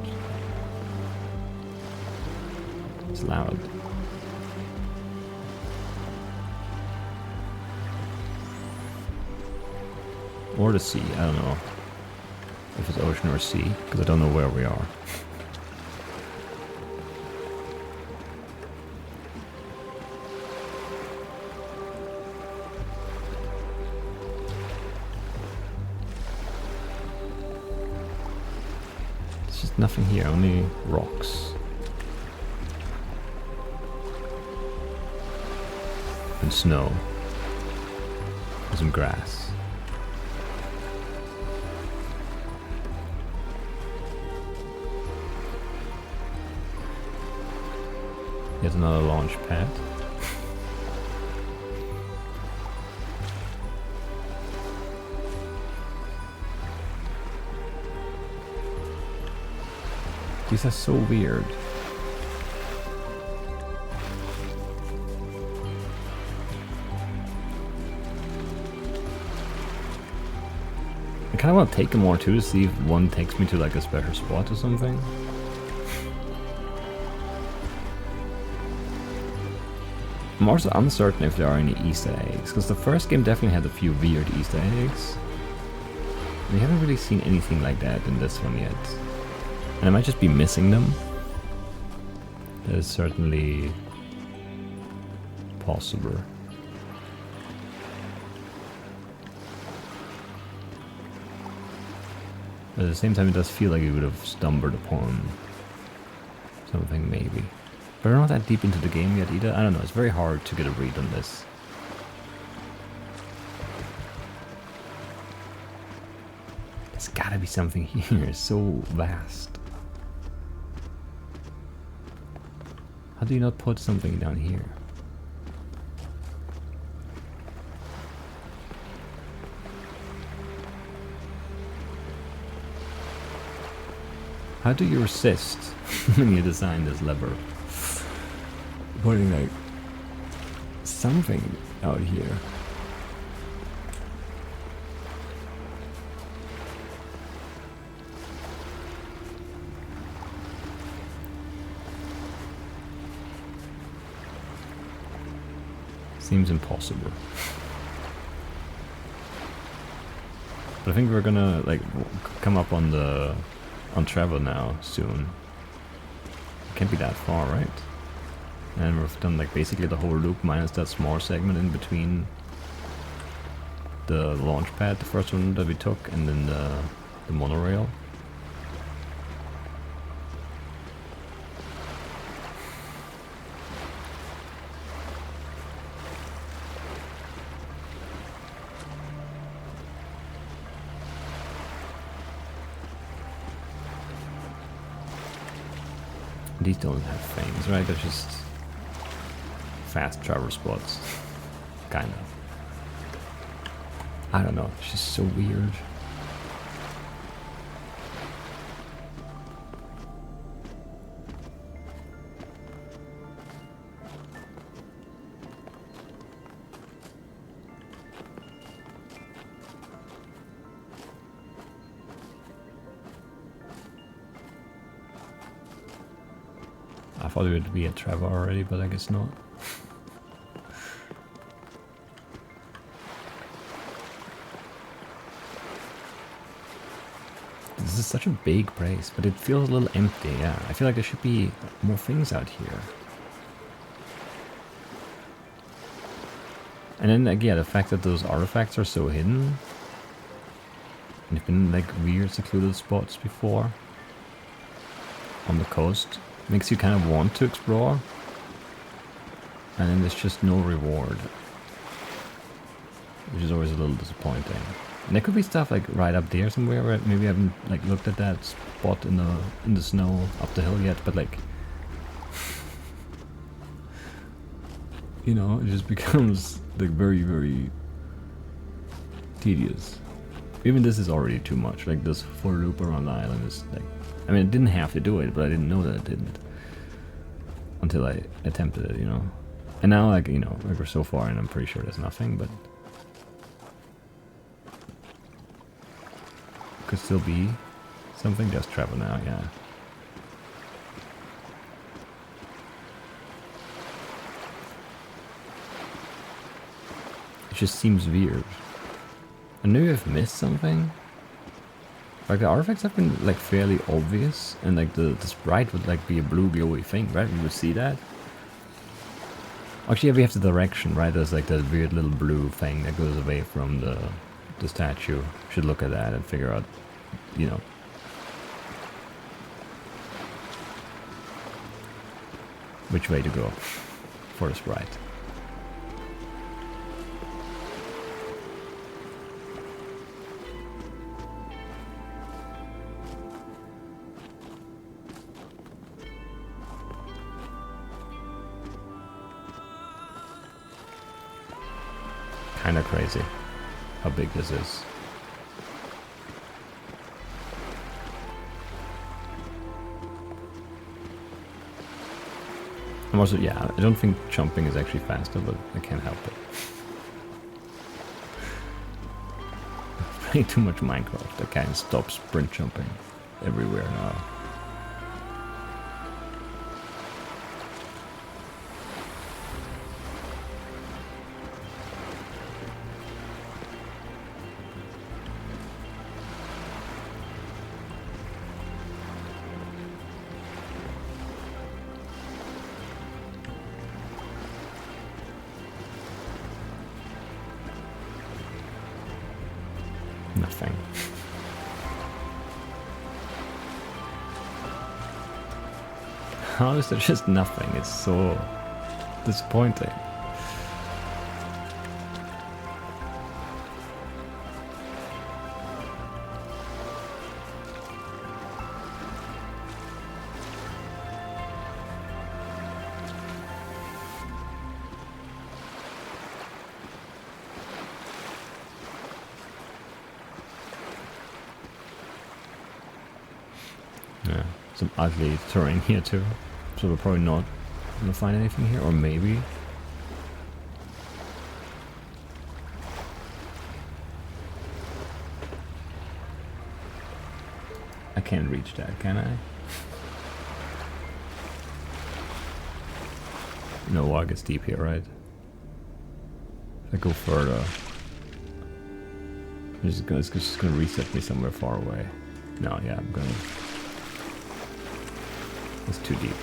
it's loud. Or the sea, I don't know if it's ocean or sea, because I don't know where we are. There's just nothing here, only rocks. And snow. And some grass. Yet another launch pad. These are so weird. I kind of want to take them more too, to see if one takes me to like a special spot or something. I'm also uncertain if there are any Easter eggs, because the first game definitely had a few weird Easter eggs. We haven't really seen anything like that in this one yet. And I might just be missing them. That is certainly possible. But at the same time, it does feel like you would have stumbled upon something, maybe. But I'm not that deep into the game yet either. I don't know, it's very hard to get a read on this. There's gotta be something here, it's so vast. How do you not put something down here? How do you resist when you design this lever? Putting like something out here. Seems impossible. But I think we're gonna like come up on the travel now soon. It can't be that far, right? And we've done like basically the whole loop minus that small segment in between the launch pad, the first one that we took, and then the monorail. These don't have things, right? They're just fast travel spots. Kind of. I don't know, it's just so weird. I thought it would be a Trevor already, but I guess not. This is such a big place, but it feels a little empty, yeah. I feel like there should be more things out here. And then, like, yeah, the fact that those artifacts are so hidden. And they've been, like, weird secluded spots before. On the coast. Makes you kind of want to explore. And then there's just no reward. Which is always a little disappointing. And there could be stuff like right up there somewhere where maybe I haven't like looked at that spot in the snow up the hill yet, but like you know, it just becomes like very, very tedious. Even this is already too much. Like this full loop around the island is like, I mean, it didn't have to do it, but I didn't know that it didn't until I attempted it, you know. And now, like, you know, like we're so far and I'm pretty sure there's nothing, but could still be something. Just travel now, yeah. It just seems weird. I know I've missed something. Like the artifacts have been like fairly obvious, and like the sprite would like be a blue glowy thing, right? We would see that. Actually, yeah, we have the direction, right? There's like that weird little blue thing that goes away from the statue. Should look at that and figure out, you know. Which way to go for the sprite. Kinda crazy how big this is. I'm also, yeah, I don't think jumping is actually faster, but I can't help it. I play too much Minecraft, I can't stop sprint jumping everywhere now. Nothing. How is there just nothing? It's so disappointing. Yeah, some ugly terrain here too. So we're probably not gonna find anything here, or maybe. I can't reach that, can I? No, water gets deep here, right? If I go further, it's just gonna reset me somewhere far away. No, yeah, I'm gonna. It's too deep.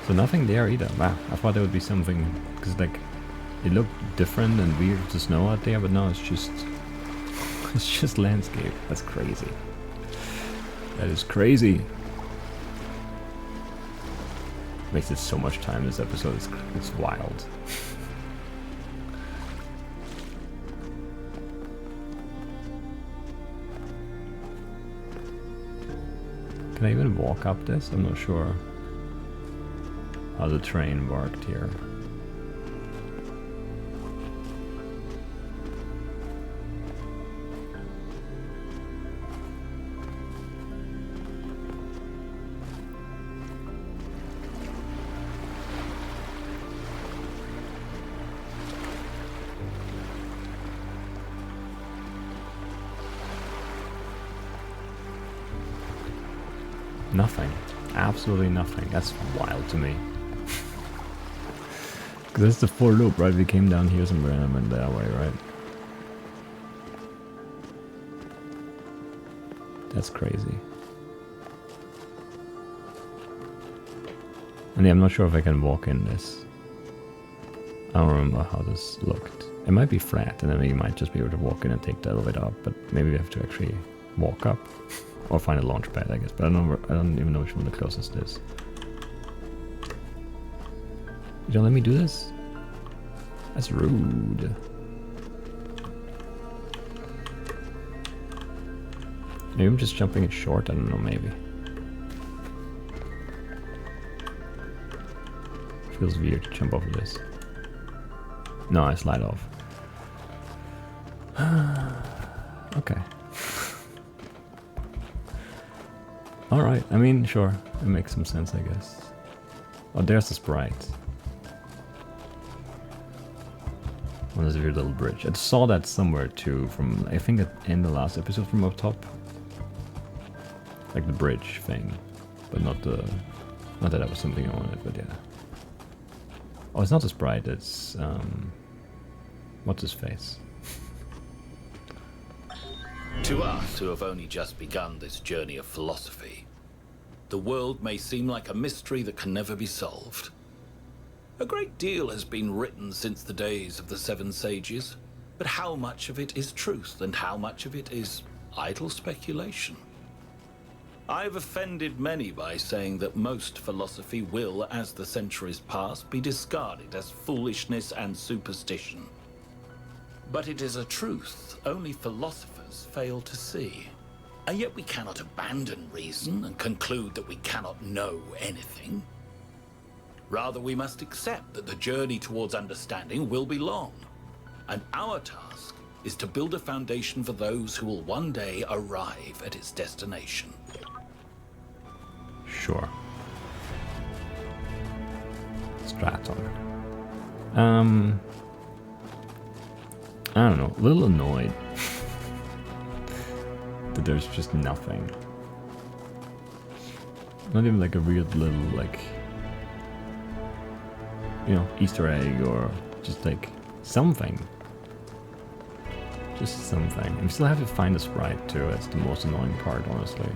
So nothing there either. Wow, I thought there would be something, because like it looked different and weird with the snow out there, but no, it's just landscape. That's crazy. That is crazy. Wasted so much time this episode. It's wild. Can I even walk up this? I'm not sure how the train worked here. Nothing. Absolutely nothing. That's wild to me. Because that's the full loop, right? We came down here somewhere and I went that way, right? That's crazy. And yeah, I'm not sure if I can walk in this. I don't remember how this looked. It might be flat, and then you might just be able to walk in and take the elevator up, but maybe we have to actually walk up. Or find a launch pad, I guess, but I don't even know which one the closest is. You don't let me do this? That's rude. Maybe I'm just jumping it short, I don't know, maybe. Feels weird to jump over this. No, I slide off. Okay. Alright, I mean, sure, it makes some sense, I guess. Oh, there's the sprite. Oh, there's a weird little bridge. I saw that somewhere too, from, I think in the last episode from up top. Like the bridge thing, but not that that was something I wanted, but yeah. Oh, it's not a sprite, it's, what's his face? To us who have only just begun this journey of philosophy, the world may seem like a mystery that can never be solved. A great deal has been written since the days of the Seven Sages, but how much of it is truth and how much of it is idle speculation? I've offended many by saying that most philosophy will, as the centuries pass, be discarded as foolishness and superstition. But it is a truth only philosophers fail to see. And yet we cannot abandon reason and conclude that we cannot know anything. Rather, we must accept that the journey towards understanding will be long. And our task is to build a foundation for those who will one day arrive at its destination. Sure. Straton. I don't know, a little annoyed that there's just nothing. Not even like a weird little, like, you know, Easter egg or just like something. Just something. We still have to find the sprite too, that's the most annoying part, honestly.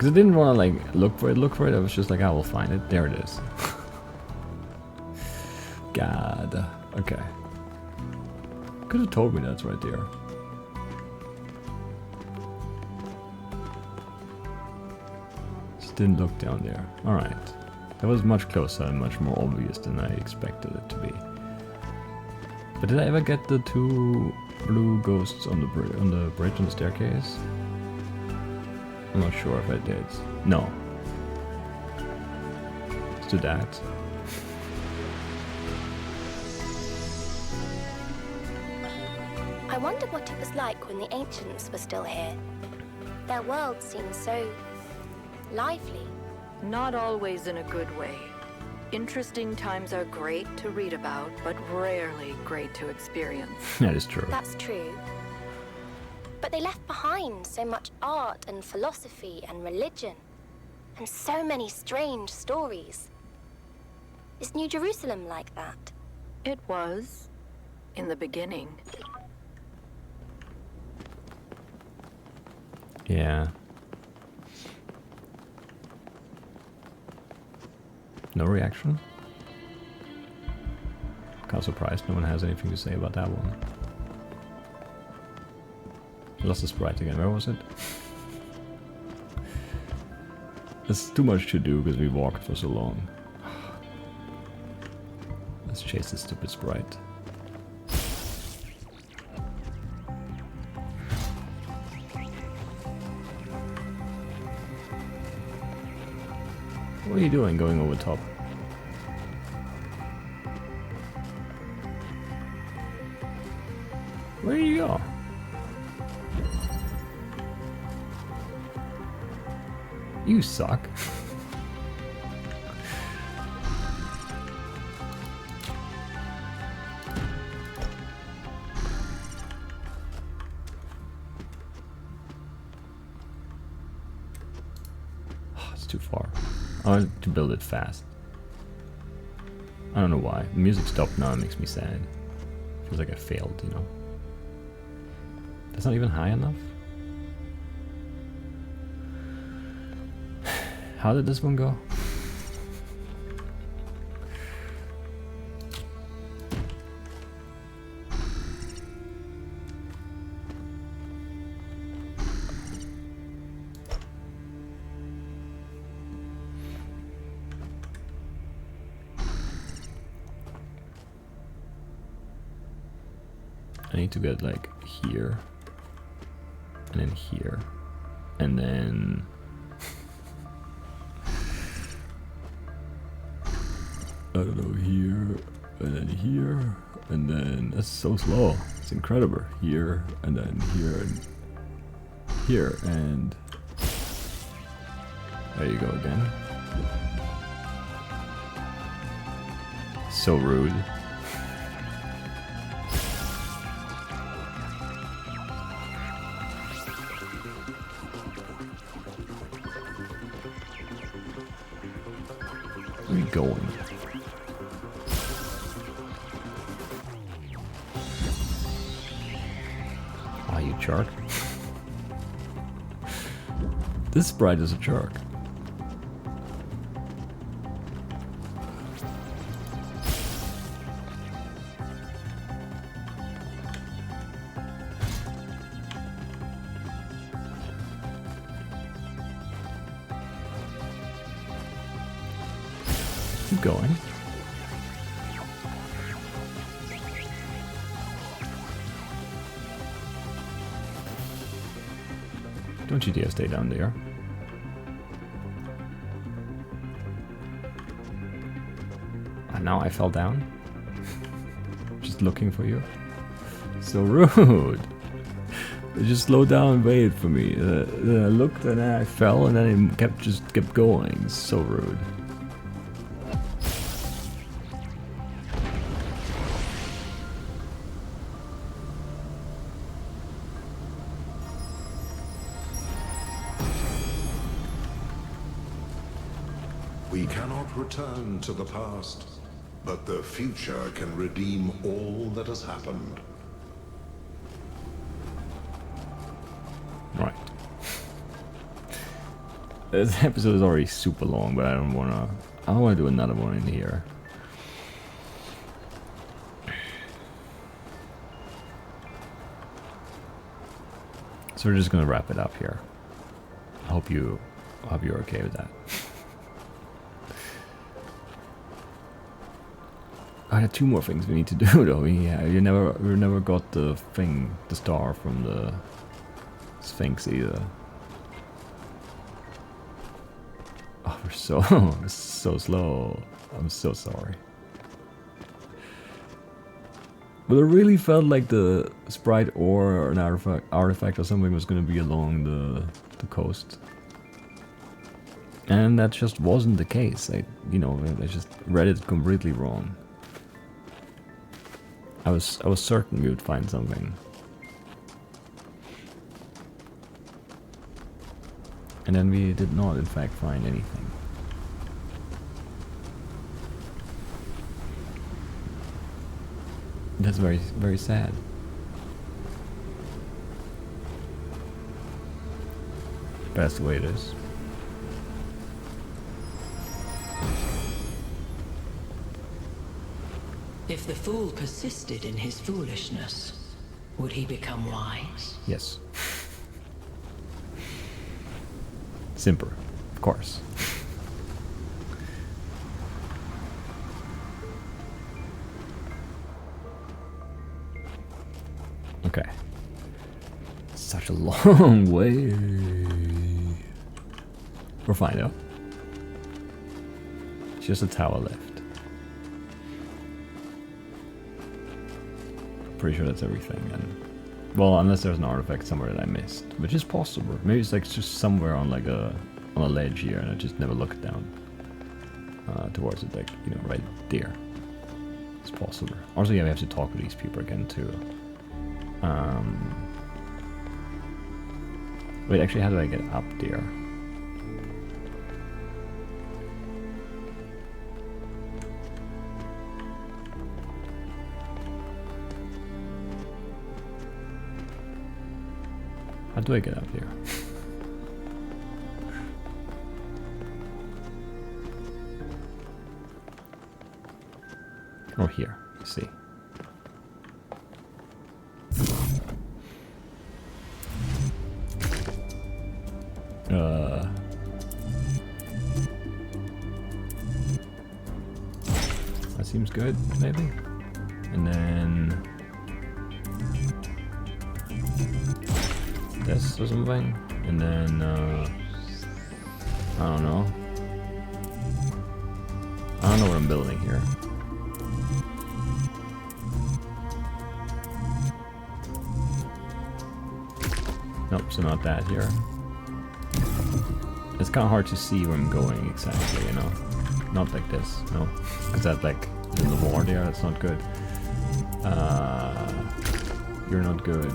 Because I didn't want to like look for it. I was just like, I will find it. There it is. God. Okay. Could have told me that's right there. Just didn't look down there. Alright. That was much closer and much more obvious than I expected it to be. But did I ever get the 2 blue ghosts on the bridge on the staircase? I'm not sure if I did. No. Let's do that. I wonder what it was like when the ancients were still here. Their world seemed so lively. Not always in a good way. Interesting times are great to read about, but rarely great to experience. That is true. That's true. But they left behind so much art and philosophy and religion, and so many strange stories. Is New Jerusalem like that? It was, in the beginning. Yeah. No reaction? Kind of surprised no one has anything to say about that one. I lost the sprite again. Where was it? There's too much to do because we walked for so long. Let's chase this stupid sprite. What are you doing going over top? Where you go? You suck. It's too far. I want to build it fast. I don't know why. The music stopped now, it makes me sad. Feels like I failed, you know. That's not even high enough? How did this one go? I need to get like here, and then here, and then I don't know, here, and then here, and then that's so slow. It's incredible. Here, and then here, and here, and there you go again. So rude. Where are you going? Ah, you shark. This sprite is a shark. Keep going. Don't you dare stay down there. And now I fell down. Just looking for you. So rude. They just slowed down and waited for me. Then I looked and then I fell and then it just kept going. So rude. We cannot return to the past, but the future can redeem all that has happened. Right. This episode is already super long, but I don't wanna do another one in here. So we're just gonna wrap it up here. I hope you're okay with that. I had 2 more things we need to do though. We never got the star from the Sphinx either. Oh, we're so slow. I'm so sorry. But it really felt like the sprite or an artifact or something was going to be along the coast. And that just wasn't the case. I just read it completely wrong. I was certain we would find something. And then we did not, in fact, find anything. That's very, very sad. But that's the way it is. If the fool persisted in his foolishness, would he become wise? Yes. Simper, of course. Okay. Such a long way. We're fine though. It's just a tower left. Pretty sure that's everything, and well, unless there's an artifact somewhere that I missed, which is possible. Maybe it's like just somewhere on like a ledge here, and I just never looked down towards it, like right there. It's possible. Also, yeah, we have to talk with these people again too. Wait, actually, how do I get up there? How do I get up there? Oh, here. Let's see. That seems good, maybe? And then this or something, and then I don't know what I'm building here. Nope, so not that here. It's kind of hard to see where I'm going exactly, not like this, no, because that's like in the wall there. That's not good. You're not good.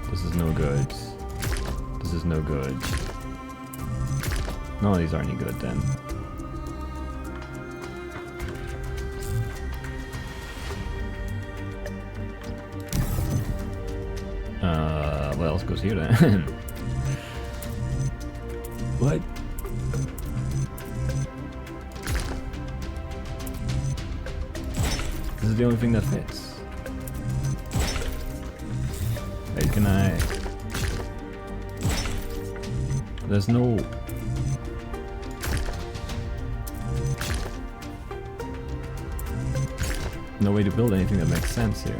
This is no good. This is no good. None of these are any good then. What else goes here then? What? This is the only thing that fits. Wait, can I? There's no... no way to build anything that makes sense here.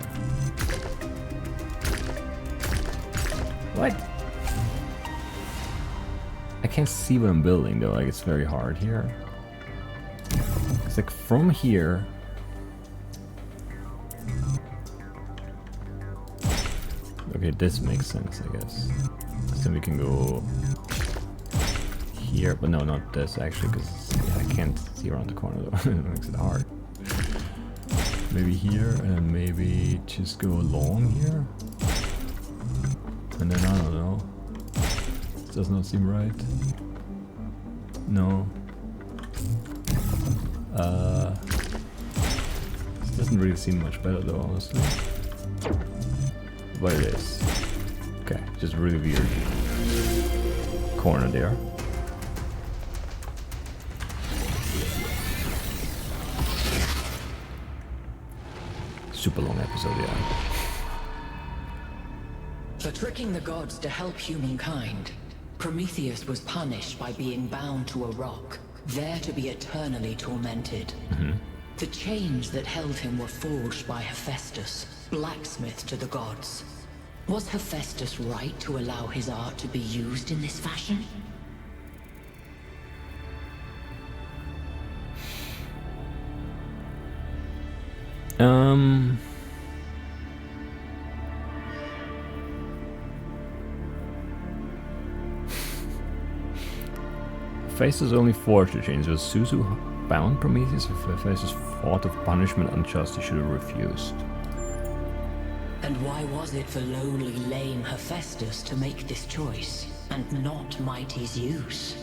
What? I can't see what I'm building though, like it's very hard here. It's like from here... Okay, this makes sense, I guess. So then we can go here, but no, not this actually, because I can't see around the corner though. It makes it hard. Maybe here, and maybe just go along here. And then I don't know. This does not seem right. No. This doesn't really seem much better though, honestly. But it is. Okay, just really weird corner there. super long episode, yeah. For tricking the gods to help humankind, Prometheus was punished by being bound to a rock, there to be eternally tormented. The chains that held him were forged by Hephaestus, blacksmith to the gods. Was Hephaestus right to allow his art to be used in this fashion? Hephaestus only forged the chains. Was Zeus who bound Prometheus? If Hephaestus thought of punishment unjust, he should have refused. And why was it for lowly, lame Hephaestus to make this choice, and not mighty Zeus?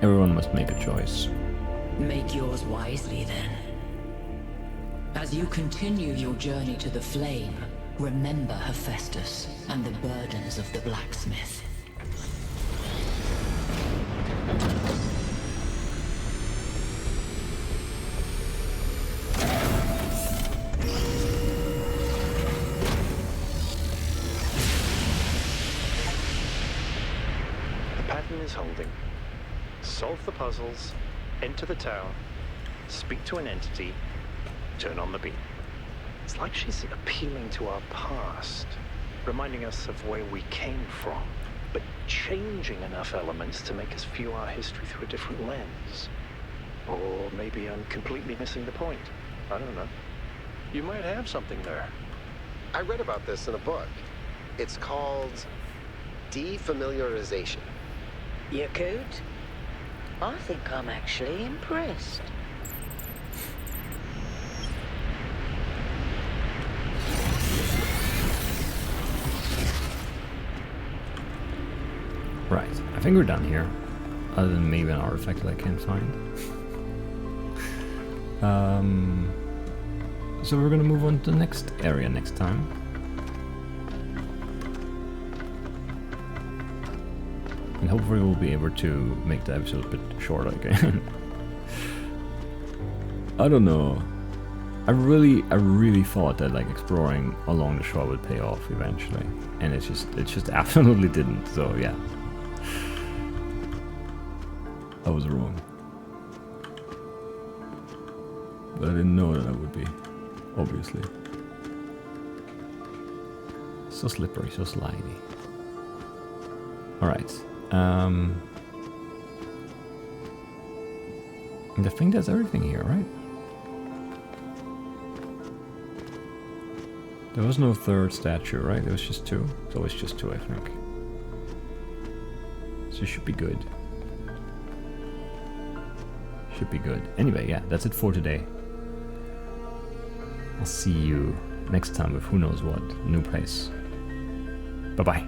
Everyone must make a choice. Make yours wisely, then. As you continue your journey to the flame, remember Hephaestus and the burdens of the blacksmith. The pattern is holding. Solve the puzzles, enter the tower, speak to an entity, turn on the beam. It's like she's appealing to our past, reminding us of where we came from, but changing enough elements to make us view our history through a different lens. Or maybe I'm completely missing the point. I don't know. You might have something there. I read about this in a book. It's called defamiliarization. You could? I think I'm actually impressed. Right, I think we're done here. Other than maybe an artifact that I can't find. So we're gonna move on to the next area next time. And hopefully we'll be able to make the episode a bit shorter again. I don't know. I really thought that like exploring along the shore would pay off eventually. And it just absolutely didn't, so yeah. I was wrong. But I didn't know that I would be, obviously. So slippery, so slidey. Alright. And I think that's everything here, right? There was no third statue, right? There was just two. It's always just two, I think. So it should be good. Should be good. Anyway, yeah, that's it for today. I'll see you next time with who knows what. New place. Bye-bye.